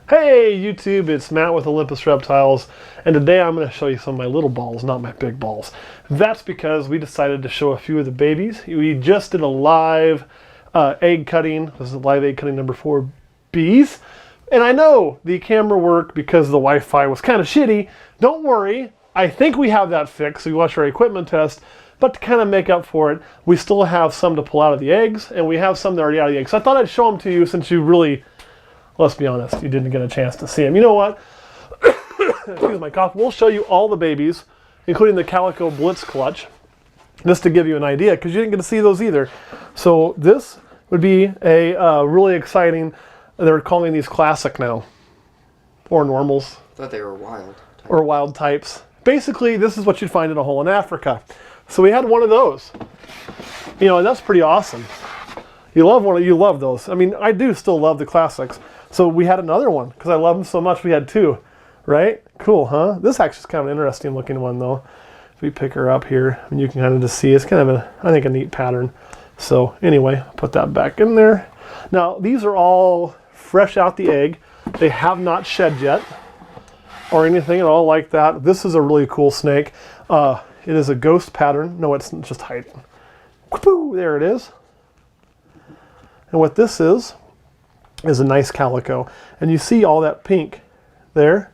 Hey YouTube, it's Matt with Olympus Reptiles, and today I'm going to show you some of my little balls, not my big balls. That's because we decided to show a few of the babies. We just did a live egg cutting. This is live egg cutting number 4 bees. And I know the camera work because the Wi-Fi was kind of shitty. Don't worry, I think we have that fixed. So we watched our equipment test, but to kind of make up for it, we still have some to pull out of the eggs, and we have some that are already out of the eggs. So I thought I'd show them to you since you really... Let's be honest, you didn't get a chance to see them. You know what? Excuse my cough. We'll show you all the babies, including the Calico Blitz clutch, just to give you an idea, because you didn't get to see those either. So this would be a really exciting, they're calling these classic now, or normals. I thought they were wild. Or wild types. Basically, this is what you'd find in a hole in Africa. So we had one of those. You know, and that's pretty awesome. You love those. I mean, I do still love the classics. So we had another one, because I love them so much, we had 2, right? Cool, huh? This actually is kind of an interesting looking one, though. If we pick her up here, and you can kind of just see, it's kind of, I think, a neat pattern. So anyway, put that back in there. Now, these are all fresh out the egg. They have not shed yet, or anything at all like that. This is a really cool snake. It is a ghost pattern. No, it's just hiding. There it is. And what this is a nice calico. And you see all that pink there,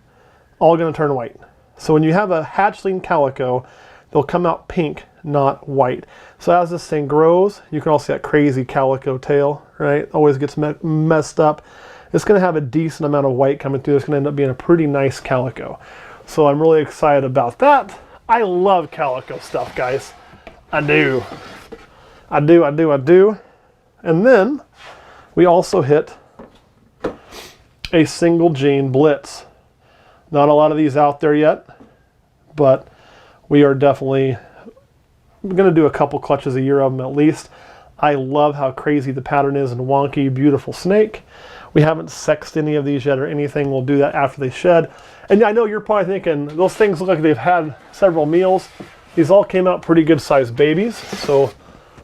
all going to turn white. So when you have a hatchling calico, they'll come out pink, not white. So as this thing grows, you can all see that crazy calico tail, right? Always gets messed up. It's going to have a decent amount of white coming through. It's going to end up being a pretty nice calico. So I'm really excited about that. I love calico stuff, guys. I do. I do. And then we also hit a single gene blitz. Not a lot of these out there yet, but we are definitely going to do a couple clutches a year of them at least. I love how crazy the pattern is and wonky, beautiful snake. We haven't sexed any of these yet or anything. We'll do that after they shed. And I know you're probably thinking, those things look like they've had several meals. These all came out pretty good sized babies, so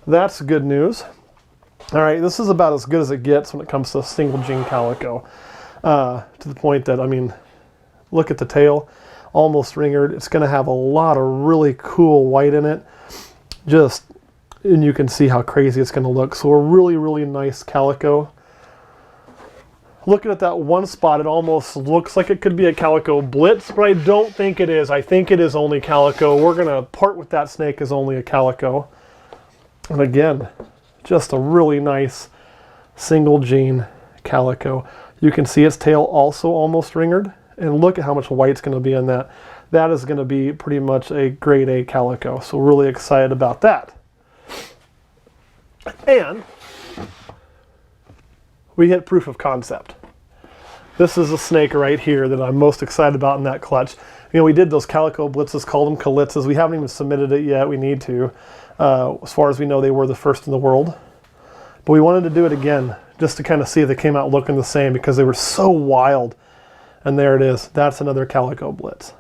that's good news. All right, this is about as good as it gets when it comes to single gene calico. To the point that, I mean, look at the tail, almost ringered. It's going to have a lot of really cool white in it. And you can see how crazy it's going to look. So a really, really nice calico. Looking at that one spot, it almost looks like it could be a Calico Blitz, but I don't think it is. I think it is only calico. We're going to part with that snake as only a calico. And again, just a really nice single gene calico. You can see its tail also almost ringered, and look at how much white's going to be in that. That is going to be pretty much a grade A calico, so really excited about that. And we hit proof of concept. This is a snake right here that I'm most excited about in that clutch. You know, we did those Calico Blitzes, called them Calitzes. We haven't even submitted it yet. We need to. As far as we know, they were the first in the world. But we wanted to do it again, just to kind of see if they came out looking the same, because they were so wild. And there it is. That's another Calico Blitz.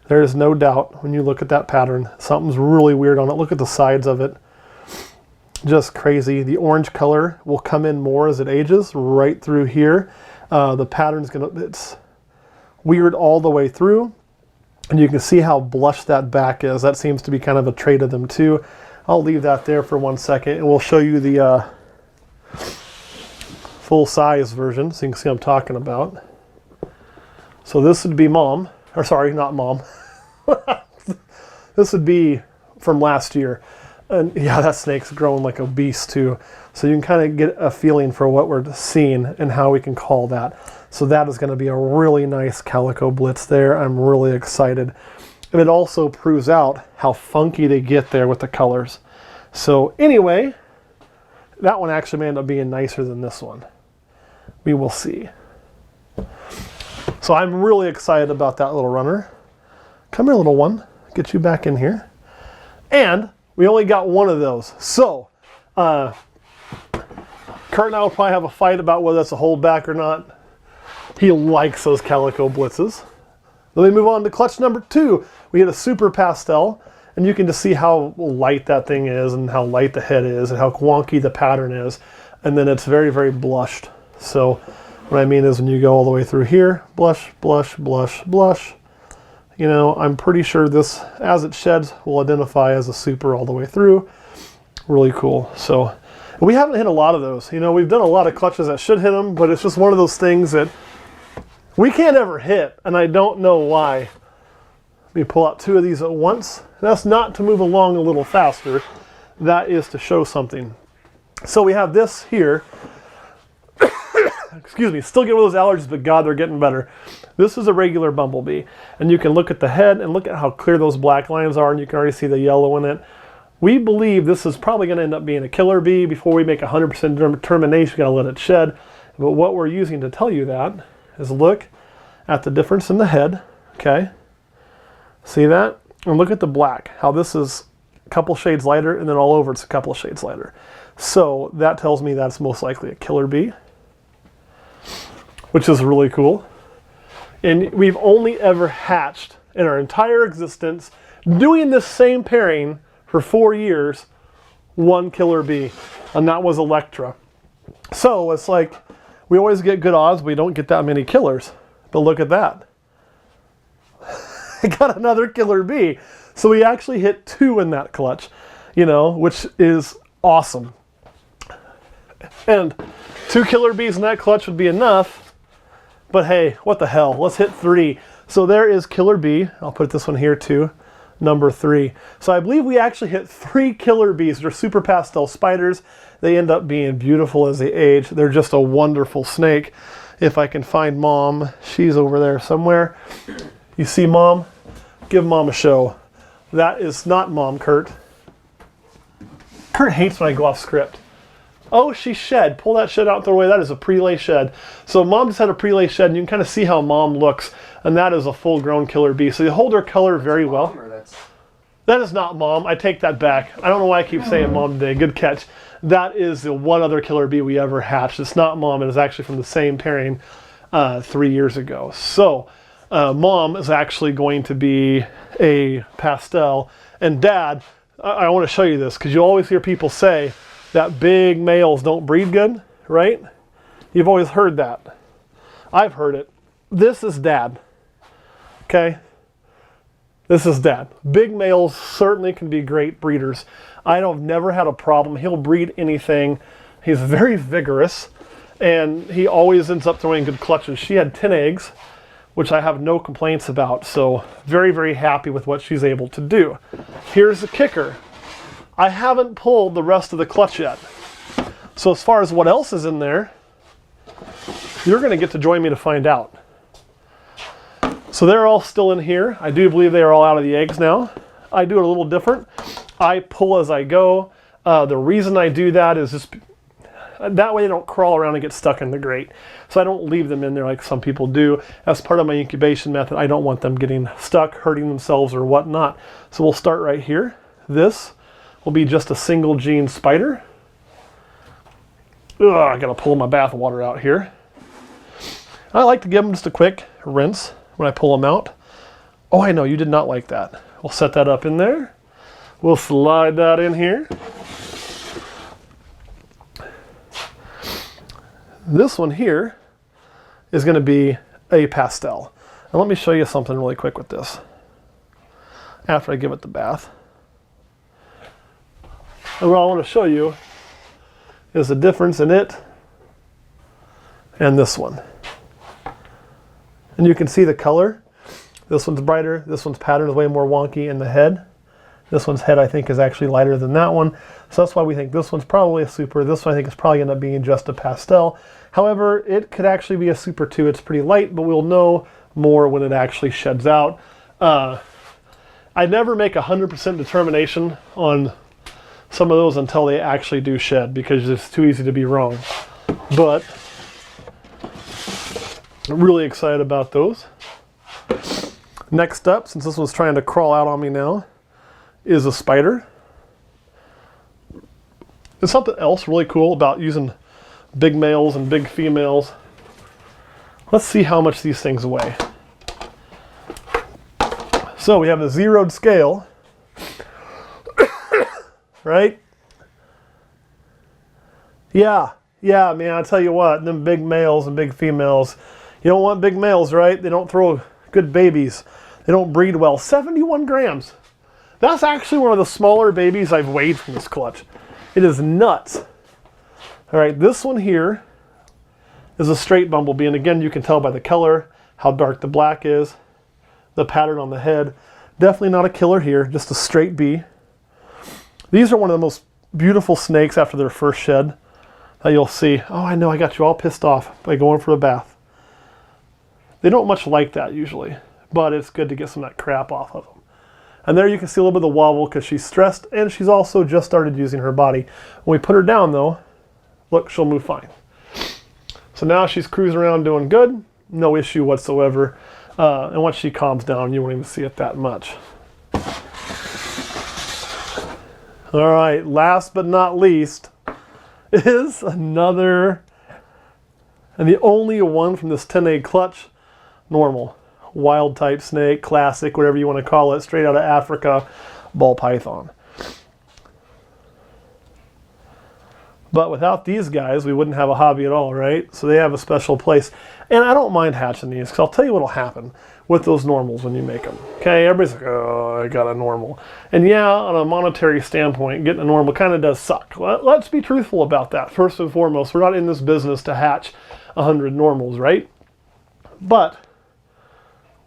There is no doubt, when you look at that pattern, something's really weird on it. Look at the sides of it. Just crazy. The orange color will come in more as it ages, right through here. The pattern's it's weird all the way through. And you can see how blush that back is. That seems to be kind of a trait of them too. I'll leave that there for 1 second, and we'll show you the full-size version, so you can see what I'm talking about. So this would be mom, or sorry, not mom. This would be from last year. And yeah, that snake's growing like a beast too. So you can kind of get a feeling for what we're seeing and how we can call that. So that is going to be a really nice Calico Blitz there. I'm really excited. And it also proves out how funky they get there with the colors. So anyway, that one actually may end up being nicer than this one. We will see. So I'm really excited about that little runner. Come here, little one. Get you back in here. And we only got one of those. So, Kurt and I will probably have a fight about whether that's a holdback or not. He likes those Calico Blitzes. Then we move on to clutch number 2. We hit a super pastel, and you can just see how light that thing is and how light the head is and how wonky the pattern is. And then it's very, very blushed. So What I mean is when you go all the way through here, blush, blush, blush, blush, you know, I'm pretty sure this, as it sheds, will identify as a super all the way through. Really cool. So we haven't hit a lot of those. You know, we've done a lot of clutches that should hit them, but it's just one of those things that we can't ever hit, and I don't know why. Let me pull out 2 of these at once. That's not to move along a little faster. That is to show something. So we have this here. Excuse me, still get one of those allergies, but God, they're getting better. This is a regular bumblebee, and you can look at the head and look at how clear those black lines are, and you can already see the yellow in it. We believe this is probably going to end up being a killer bee. Before we make 100% determination, we got to let it shed. But what we're using to tell you that is look at the difference in the head, okay? See that? And look at the black, how this is a couple shades lighter, and then all over it's a couple of shades lighter. So that tells me that's most likely a killer bee, which is really cool. And we've only ever hatched in our entire existence, doing this same pairing for 4 years, 1 killer bee, and that was Electra. So it's like, we always get good odds, we don't get that many killers. But look at that. I got another killer bee. So we actually hit 2 in that clutch, you know, which is awesome. And 2 killer bees in that clutch would be enough. But hey, what the hell? Let's hit 3. So there is killer bee. I'll put this one here too. Number 3. So I believe we actually hit 3 killer bees. They're super pastel spiders. They end up being beautiful as they age. They're just a wonderful snake. If I can find Mom, she's over there somewhere. You see Mom? Give Mom a show. That is not Mom, Kurt. Kurt hates when I go off script. Oh, she shed. Pull that shed out the way. That is a prelay shed. So Mom just had a prelay shed, and you can kind of see how Mom looks. And that is a full-grown killer bee. So you hold her color very well. That is not Mom. I take that back. I don't know why I keep saying Mom today. Good catch. That is the one other killer bee we ever hatched. It's not Mom. It is actually from the same pairing 3 years ago. So Mom is actually going to be a pastel. And Dad, I want to show you this because you always hear people say that big males don't breed good, right? You've always heard that. I've heard it. This is Dad. Okay? This is Dad. Big males certainly can be great breeders. I've never had a problem. He'll breed anything. He's very vigorous, and he always ends up throwing good clutches. She had 10 eggs, which I have no complaints about, so very, very happy with what she's able to do. Here's the kicker. I haven't pulled the rest of the clutch yet. So as far as what else is in there, you're going to get to join me to find out. So they're all still in here. I do believe they are all out of the eggs now. I do it a little different. I pull as I go. The reason I do that is just that way they don't crawl around and get stuck in the grate. So I don't leave them in there like some people do. As part of my incubation method, I don't want them getting stuck, hurting themselves or whatnot. So we'll start right here. This will be just a single gene spider. Ugh, I gotta pull my bath water out here. I like to give them just a quick rinse when I pull them out. Oh, I know, you did not like that. We'll set that up in there. We'll slide that in here. This one here is going to be a pastel. And let me show you something really quick with this after I give it the bath. And what I want to show you is the difference in it and this one. And you can see the color. This one's brighter. This one's pattern is way more wonky in the head. This one's head, I think, is actually lighter than that one. So that's why we think this one's probably a super. This one, I think, is probably going to end up being just a pastel. However, it could actually be a super too. It's pretty light, but we'll know more when it actually sheds out. I never make 100% determination on some of those until they actually do shed because it's too easy to be wrong. But I'm really excited about those. Next up, since this one's trying to crawl out on me now, is a spider. There's something else really cool about using big males and big females. Let's see how much these things weigh. So we have a zeroed scale, right? Yeah, Yeah, man, I tell you what, them big males and big females, you don't want big males, right? They don't throw good babies. They don't breed well. 71 grams. That's actually one of the smaller babies I've weighed from this clutch. It is nuts. All right, this one here is a straight bumblebee, and again, you can tell by the color how dark the black is, the pattern on the head. Definitely not a killer here, just a straight bee. These are one of the most beautiful snakes after their first shed that you'll see. Oh, I know, I got you all pissed off by going for a bath. They don't much like that usually, but it's good to get some of that crap off of them. And there you can see a little bit of the wobble because she's stressed and she's also just started using her body. When we put her down though, look, she'll move fine. So now she's cruising around doing good, no issue whatsoever. And once she calms down, you won't even see it that much. All right, last but not least is another, and the only one from this 10A clutch, normal. Wild type snake, classic, whatever you want to call it, straight out of Africa, ball python. But without these guys, we wouldn't have a hobby at all, right? So they have a special place. And I don't mind hatching these, because I'll tell you what will happen with those normals when you make them. Okay, everybody's like, oh, I got a normal. And yeah, on a monetary standpoint, getting a normal kind of does suck. Let's be truthful about that. First and foremost, we're not in this business to hatch 100 normals, right? But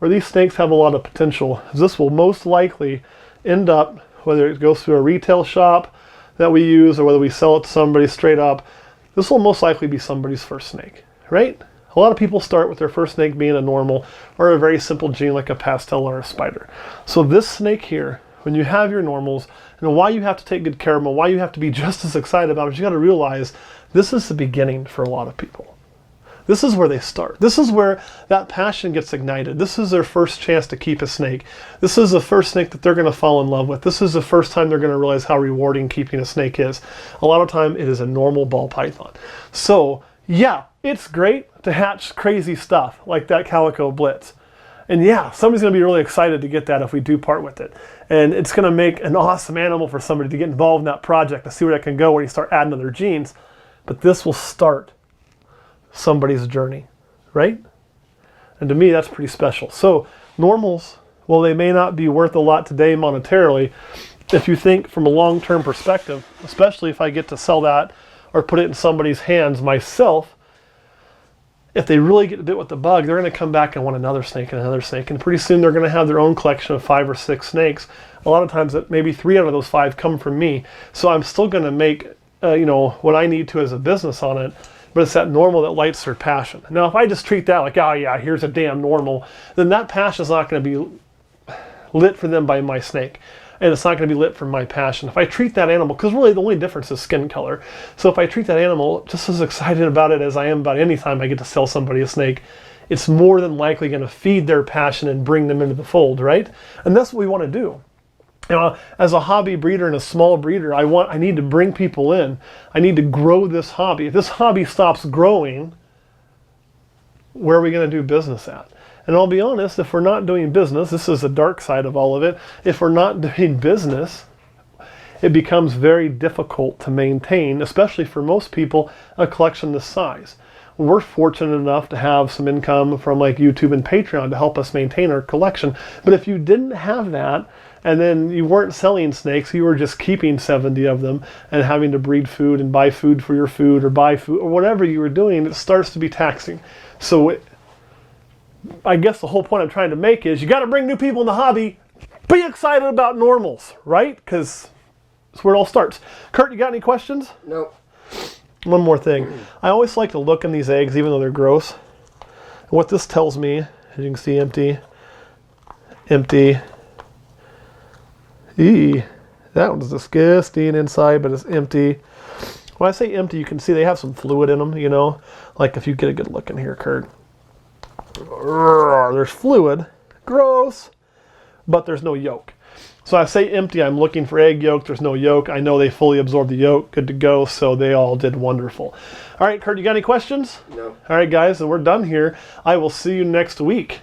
where these snakes have a lot of potential, this will most likely end up, whether it goes through a retail shop that we use or whether we sell it to somebody straight up, this will most likely be somebody's first snake, right? A lot of people start with their first snake being a normal or a very simple gene like a pastel or a spider. So this snake here, when you have your normals, and why you have to take good care of them, why you have to be just as excited about it, you got to realize this is the beginning for a lot of people. This is where they start. This is where that passion gets ignited. This is their first chance to keep a snake. This is the first snake that they're going to fall in love with. This is the first time they're going to realize how rewarding keeping a snake is. A lot of time it is a normal ball python. So yeah, it's great to hatch crazy stuff like that Calico blitz. And yeah, somebody's going to be really excited to get that if we do part with it. And it's going to make an awesome animal for somebody to get involved in that project to see where it can go when you start adding other genes. But this will start somebody's journey, right? And to me, that's pretty special. So normals, well, they may not be worth a lot today monetarily. If you think from a long-term perspective, especially if I get to sell that or put it in somebody's hands myself, if they really get bit with the bug, they're going to come back and want another snake and another snake. And pretty soon they're going to have their own collection of 5 or 6 snakes. A lot of times maybe 3 out of those 5 come from me. So I'm still going to make what I need to as a business on it. But it's that normal that lights their passion. Now, if I just treat that like, oh yeah, here's a damn normal, then that passion is not going to be lit for them by my snake. And it's not going to be lit for my passion. If I treat that animal, because really the only difference is skin color. So if I treat that animal just as excited about it as I am about any time I get to sell somebody a snake, it's more than likely going to feed their passion and bring them into the fold, right? And that's what we want to do. As a hobby breeder and a small breeder, I need to bring people in. I need to grow this hobby. If this hobby stops growing, where are we going to do business at? And I'll be honest, if we're not doing business, this is the dark side of all of it. If we're not doing business, it becomes very difficult to maintain, especially for most people, a collection this size. We're fortunate enough to have some income from like YouTube and Patreon to help us maintain our collection. But if you didn't have that, and then you weren't selling snakes, you were just keeping 70 of them and having to breed food and buy food for your food or buy food or whatever you were doing, it starts to be taxing. So I guess the whole point I'm trying to make is you got to bring new people in the hobby. Be excited about normals, right? Because that's where it all starts. Kurt, you got any questions? Nope. One more thing. I always like to look in these eggs, even though they're gross. And what this tells me, as you can see, empty, empty. Eee, that one's disgusting inside, but it's empty. When I say empty, you can see they have some fluid in them, you know? Like if you get a good look in here, Kurt. There's fluid. Gross. But there's no yolk. So I say empty, I'm looking for egg yolk. There's no yolk. I know they fully absorbed the yolk. Good to go. So they all did wonderful. All right, Kurt, you got any questions? No. All right, guys, and we're done here. I will see you next week.